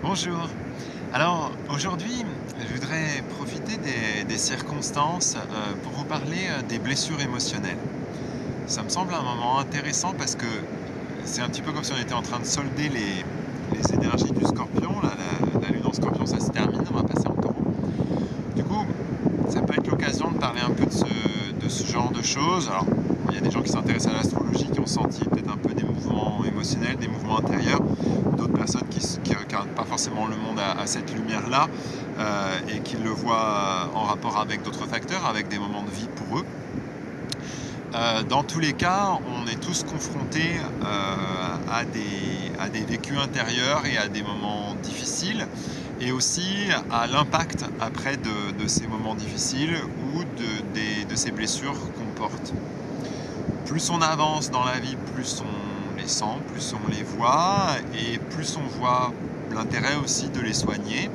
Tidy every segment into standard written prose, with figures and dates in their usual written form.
Bonjour. Alors aujourd'hui, je voudrais profiter des circonstances pour vous parler des blessures émotionnelles. Ça me semble un moment intéressant parce que c'est un petit peu comme si on était en train de solder les énergies du scorpion. Là, la lune en scorpion, ça se termine, on va passer en taureau. Du coup, ça peut être l'occasion de parler un peu de ce genre de choses. Alors, il y a des gens qui s'intéressent à l'astrologie, qui ont senti peut-être un peu des mouvements émotionnels, des mouvements intérieurs. D'autres personnes qui ne regardent pas forcément le monde à cette lumière-là et qui le voient en rapport avec d'autres facteurs, avec des moments de vie pour eux. Dans tous les cas, on est tous confrontés à des vécus intérieurs et à des moments difficiles, et aussi à l'impact après de ces moments difficiles ou de ces blessures qu'on porte. Plus on avance dans la vie, plus on les sent, plus on les voit, et plus on voit l'intérêt aussi de les soigner.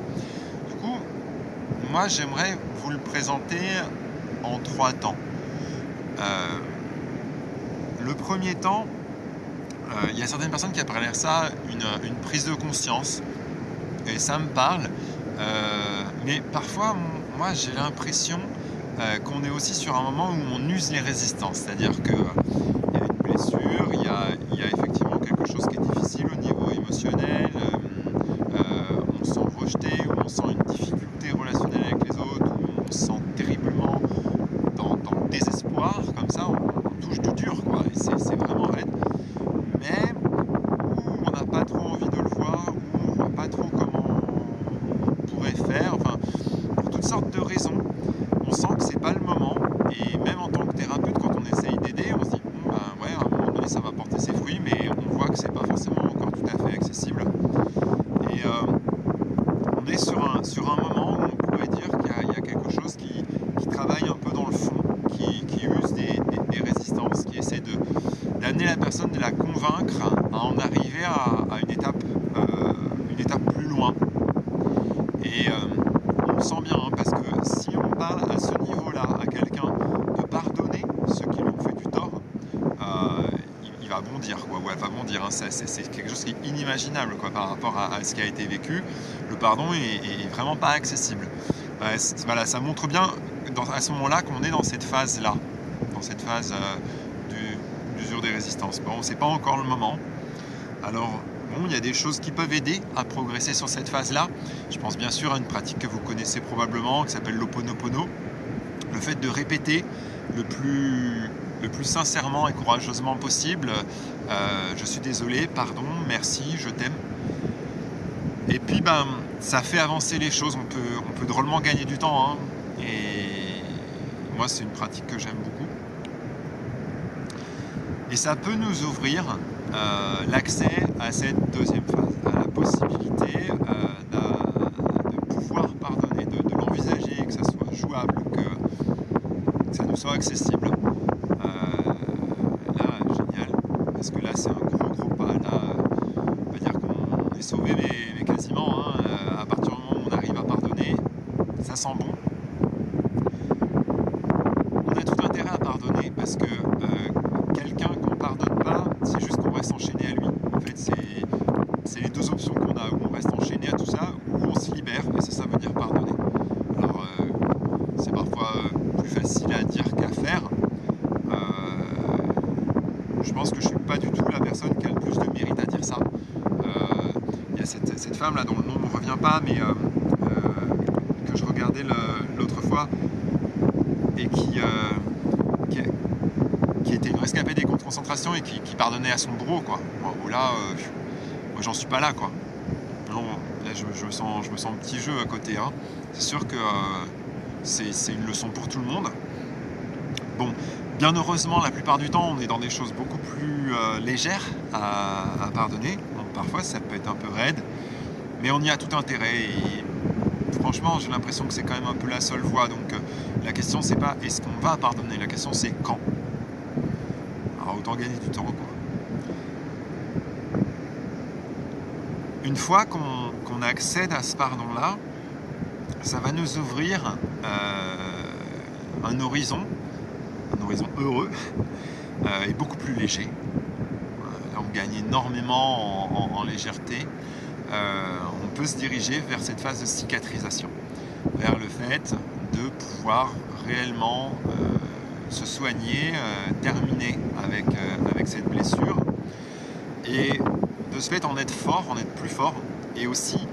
Du coup, moi j'aimerais vous le présenter en 3 temps. Euh, le premier temps, il y a certaines personnes qui appellent ça une prise de conscience, et ça me parle, mais parfois, moi j'ai l'impression qu'on est aussi sur un moment où on use les résistances, c'est-à-dire que il y a une blessure, il y a effectivement quelque chose qui est difficile au niveau émotionnel, on se sent rejeté, ou on sent une difficulté relationnelle avec les autres, ou on se sent terriblement dans le désespoir, comme ça, on touche du dur, quoi, et c'est vraiment raide. Mais où on n'a pas trop envie de le voir, où on ne voit pas trop comment on pourrait faire, enfin, pour toutes sortes de raisons, on sent que c'est pas le moment, et même en tant que thérapeute, quand on essaye d'aider, on se dit, bon, ben ouais, à un moment donné, ça va porter ses fruits, mais on voit que c'est pas forcément encore tout à fait accessible. Et on est sur un moment où on pourrait dire qu'il y a quelque chose qui travaille un peu dans le fond, qui use des résistances, qui essaie d'amener la personne, de la convaincre à en arriver à une étape plus loin. Et on le sent bien, hein, parce que si on parle à ce niveau-là à quelqu'un de pardonner ceux qui lui ont fait du tort, il va bondir, quoi, ou elle va bondir, hein. C'est quelque chose qui est inimaginable, quoi, par rapport à ce qui a été vécu. Le pardon est vraiment pas accessible. Voilà, ça montre bien à ce moment-là qu'on est dans cette phase-là, dans cette phase d'usure des résistances. Bon, c'est pas encore le moment. Alors, bon, il y a des choses qui peuvent aider à progresser sur cette phase-là. Je pense bien sûr à une pratique que vous connaissez probablement, qui s'appelle l'Ho'oponopono. Le fait de répéter le plus sincèrement et courageusement possible, je suis désolé, pardon, merci, je t'aime. Et puis, ben, ça fait avancer les choses. On peut drôlement gagner du temps, hein. Et moi, c'est une pratique que j'aime beaucoup. Et ça peut nous ouvrir l'accès à cette deuxième phase, à la possibilité de pouvoir pardonner, de l'envisager, que ça soit jouable, que ça nous soit accessible. Là, génial, parce que là, c'est un gros pas. Là, on va dire qu'on est sauvé, mais quasiment, hein. À partir du moment où on arrive à pardonner, ça sent bon. On a tout intérêt à pardonner, parce que quelqu'un qu'on pardonne pas, c'est juste qu'on reste enchaîné à lui. En fait, c'est les deux options qu'on a, où on reste enchaîné à tout ça, ou on se libère, et ça veut dire pardonner. Alors, c'est parfois plus facile à dire qu'à faire. Je pense que je suis pas du tout la personne qui a le plus de mérite à dire ça. Il y a cette femme là dont le nom ne me revient pas, mais que je regardais l'autre fois, et qui était une rescapée des camps de concentration, et qui pardonnait à son bourreau, quoi. Bon, là, moi j'en suis pas là, quoi. Non, là je me sens petit jeu à côté, hein. C'est sûr que c'est une leçon pour tout le monde. Bon, bien heureusement, la plupart du temps, on est dans des choses beaucoup plus légères à pardonner. Donc parfois, ça peut être un peu raide, mais on y a tout intérêt. Et franchement, j'ai l'impression que c'est quand même un peu la seule voie. Donc la question, c'est pas est-ce qu'on va pardonner, la question c'est quand. Alors autant gagner du temps, quoi. Une fois qu'on accède à ce pardon-là, ça va nous ouvrir un horizon heureux et beaucoup plus léger. Là, on gagne énormément en légèreté. on peut se diriger vers cette phase de cicatrisation, vers le fait de pouvoir réellement se soigner, terminer avec cette blessure, et de ce fait en être fort, en être plus fort, et aussi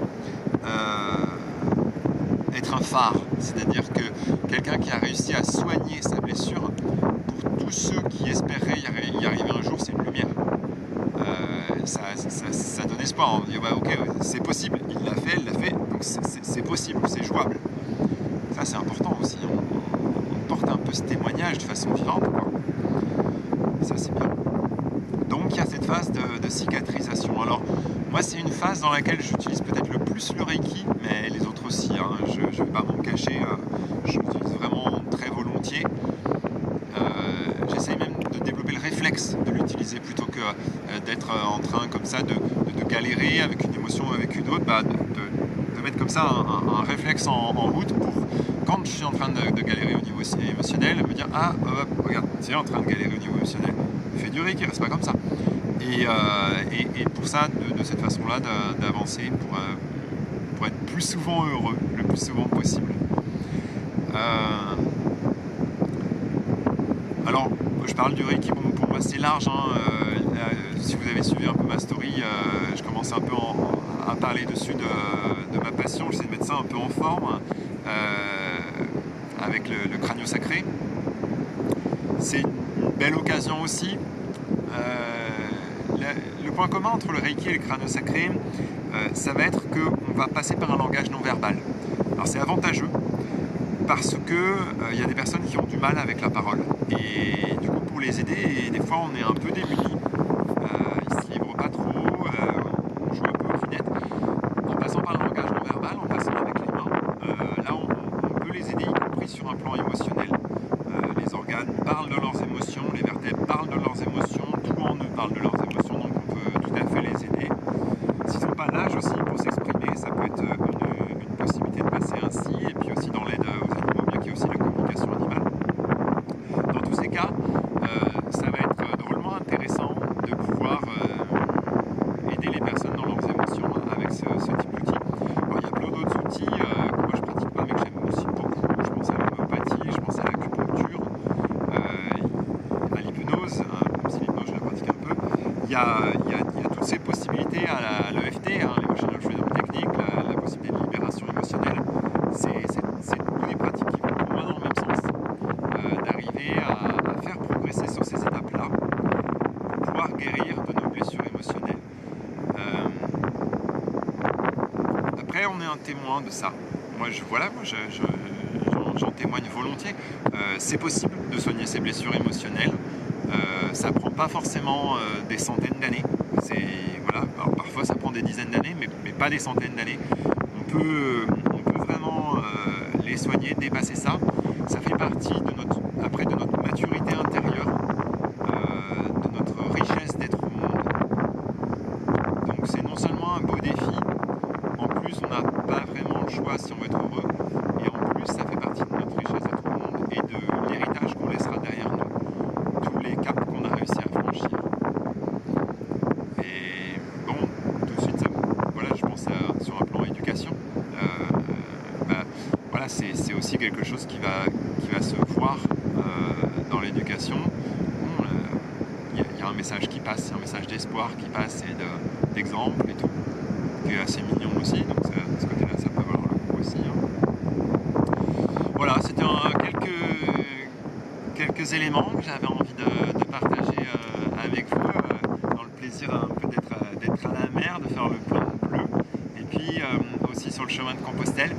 être un phare, c'est-à-dire que quelqu'un qui a réussi à soigner sa blessure, pour tous ceux qui espéraient y arriver un jour, c'est une lumière. Ça donne espoir, on dit bah, ok, c'est possible, il l'a fait, elle l'a fait, donc c'est possible, c'est jouable. Ça c'est important aussi, on porte un peu ce témoignage de façon vivante, quoi. Ça c'est bien. Donc il y a cette phase de cicatrisation. Alors moi c'est une phase dans laquelle j'utilise peut-être le plus le Reiki, mais les autres aussi, hein. Je ne vais pas m'en cacher, je l'utilise vraiment très volontiers. J'essaye même de développer le réflexe de l'utiliser plutôt que d'être en train comme ça de galérer avec une émotion ou avec une autre, de mettre comme ça un réflexe en route pour, quand je suis en train de galérer au niveau émotionnel, me dire ah regarde, tu es en train de galérer au niveau émotionnel, fais du Reiki, reste pas comme ça. Et pour ça, de cette façon-là, d'avancer pour être plus souvent heureux, le plus souvent possible. Alors, je parle du Reiki, bon, pour moi c'est large, hein. Si vous avez suivi un peu ma story, je commence un peu à parler dessus de ma passion, j'essaie de mettre ça un peu en forme, avec le crânio-sacré. C'est une belle occasion aussi. Le point commun entre le Reiki et le crânio-sacré, ça va être qu'on va passer par un langage non verbal. Alors c'est avantageux, parce que y a des personnes qui ont du mal avec la parole, et du coup pour les aider, et des fois on est un peu démunis, ils se livrent pas trop, on joue un peu aux finettes. En passant par le langage non verbal, en passant avec les mains, là on peut les aider, y compris sur un plan émotionnel. Les organes parlent de leurs émotions, les vertèbres parlent de leurs émotions, tout en eux parle de leurs émotions, donc on peut tout à fait les aider. S'ils n'ont pas l'âge aussi pour s'exprimer, ça peut être une possibilité de passer ainsi, et puis aussi dans l'aide aux animaux, bien qu'il y ait aussi la communication animale. Dans tous ces cas, ça va être drôlement intéressant de pouvoir aider les personnes dans leurs émotions avec ce type d'outils. Il y a plein d'autres outils que moi je pratique pas, mais que j'aime aussi beaucoup. Je pense à l'homéopathie, je pense à l'acupuncture, à l'hypnose, hein, même si l'hypnose je la pratique un peu. Il y a toutes ces possibilités à l'EFT, hein, l'Emotional Freedom Technique, la possibilité de libération émotionnelle. C'est toutes des pratiques qui vont pour moi dans le même sens, d'arriver à faire progresser sur ces étapes-là pour pouvoir guérir de nos blessures émotionnelles. Après, on est un témoin de ça. Moi, j'en témoigne volontiers. C'est possible de soigner ces blessures émotionnelles. Ça prend pas forcément des centaines d'années. Voilà, alors parfois ça prend des dizaines d'années, mais pas des centaines d'années. On peut vraiment les soigner, dépasser ça. Ça fait partie de notre maturité intérieure, de notre richesse d'être au monde. Donc c'est non seulement un beau défi, en plus on n'a pas vraiment le choix si on veut être heureux, et en plus ça fait partie de notre richesse d'être au monde et de l'héritage qu'on laissera derrière nous, tous les caps qu'on a réussi à franchir. Et bon, tout de suite, voilà, je pense sur un plan éducation, voilà, c'est aussi quelque chose qui va se voir dans l'éducation. Bon, y a un message qui passe, il y a un message d'espoir qui passe et d'exemple et tout, qui est assez mignon aussi, donc de ce côté-là, ça peut valoir le coup aussi, hein. Voilà, c'était quelques éléments que j'avais envie de partager avec vous, dans le plaisir un peu d'être à la mer, de faire le plein bleu, et puis aussi sur le chemin de Compostelle.